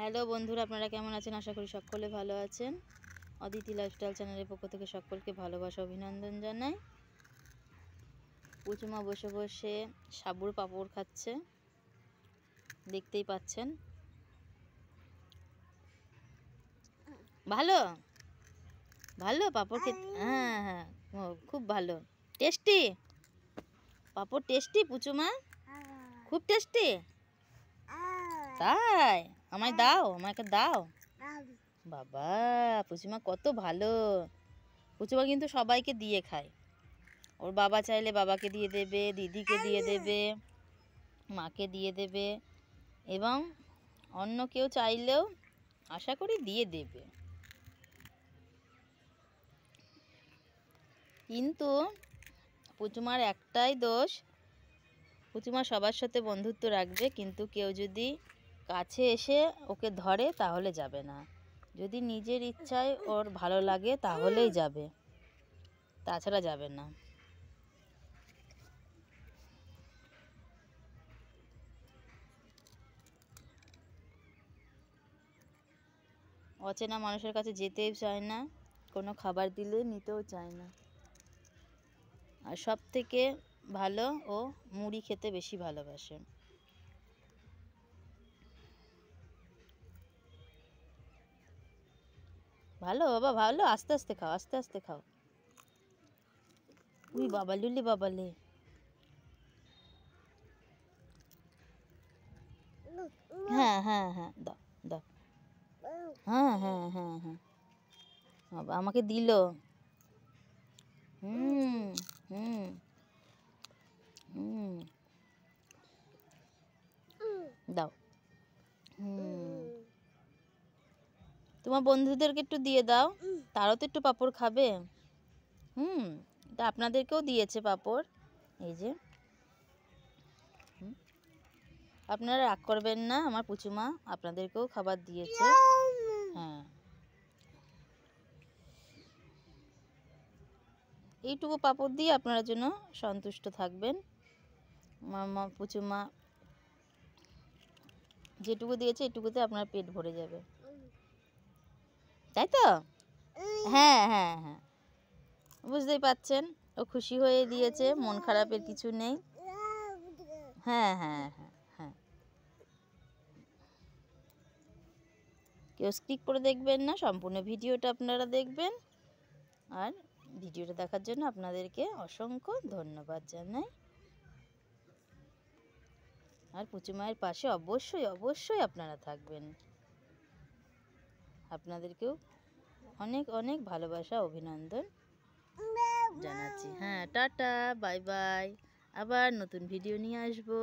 Hello বন্ধুরা, আপনারা কেমন আছেন? আশা করি সকলে ভালো আছেন। অদিতি লাইফস্টাইল চ্যানেলের পক্ষ থেকে সকলকে ভালোবাসা অভিনন্দন জানাই। পুচুমা বসে বসে সাবুর পাঁপড় খাচ্ছে, দেখতেই পাচ্ছেন। ভালো ভালো পাঁপড় খেতে, হ্যাঁ হ্যাঁ, খুব ভালো, টেস্টি পাঁপড়, টেস্টি পুচুমা, খুব টেস্টি। তাই আমায় দাও, আমাকে দাও। বাবা, পুচুমা কত ভালো। পুচুমা কিন্তু সবাইকে দিয়ে খায়। ওর বাবা চাইলে বাবাকে দিয়ে দেবে, দিদিকে দিয়ে দেবে, মাকে দিয়ে দেবে, এবং অন্য কেউ চাইলেও আশা করি দিয়ে দেবে। কিন্তু পুচুমার একটাই দোষ, পুচুমা সবার সাথে বন্ধুত্ব রাখবে, কিন্তু কেউ যদি কাছে এসে ওকে ধরে তাহলে যাবে না। যদি নিজের ইচ্ছায় ওর ভালো লাগে তাহলেই যাবে, তাছাড়া যাবে না। অচেনা মানুষের কাছে যেতেও চায় না, কোনো খাবার দিলে নিতেও চায় না। আর সব থেকে ভালো, ও মুড়ি খেতে বেশি ভালোবাসে। ভালো বাবা, ভালো, আস্তে আস্তে খাও, আস্তে আস্তে খাও। উই বাবা, লুলি বাবালে। হ্যাঁ হ্যাঁ হ্যাঁ, দাও দাও। হ্যাঁ হ্যাঁ হ্যাঁ হ্যাঁ, বাবা আমাকে দিল। হুম হুম হুম, দাও। তোমার বন্ধুদেরকে একটু দিয়ে দাও, তারাও তো একটু পাঁপড় খাবে। তা আপনাদেরকেও দিয়েছে পাঁপড়, এই যে। আপনারা রাগ করবেন না, আমার পুচুমা আপনাদেরকেও খাবার দিয়েছে। হ্যাঁ, এইটুকু পাঁপড় দিয়ে আপনারা জন্য সন্তুষ্ট থাকবেন। আমার পুচুমা যেটুকু দিয়েছে এটুকুতে আপনার পেট ভরে যাবে, তাই তো? হ্যাঁ হ্যাঁ হ্যাঁ, বুঝতেই পাচ্ছেন, ও খুশি হয়ে দিয়েছে, মন খারাপের কিছু নেই। হ্যাঁ হ্যাঁ হ্যাঁ হ্যাঁ, কেউ স্কিপ করে দেখবেন না, সম্পূর্ণ ভিডিওটা আপনারা দেখবেন। আর ভিডিওটা দেখার জন্য আপনাদেরকে অসংখ্য ধন্যবাদ জানাই। আর পুচুমায়ের পাশে অবশ্যই অবশ্যই আপনারা থাকবেন। আপনাদেরকেও অনেক অনেক ভালোবাসা অভিনন্দন জানাচ্ছি। হ্যাঁ, টাটা, বাই বাই, আবার নতুন ভিডিও নিয়ে আসবো।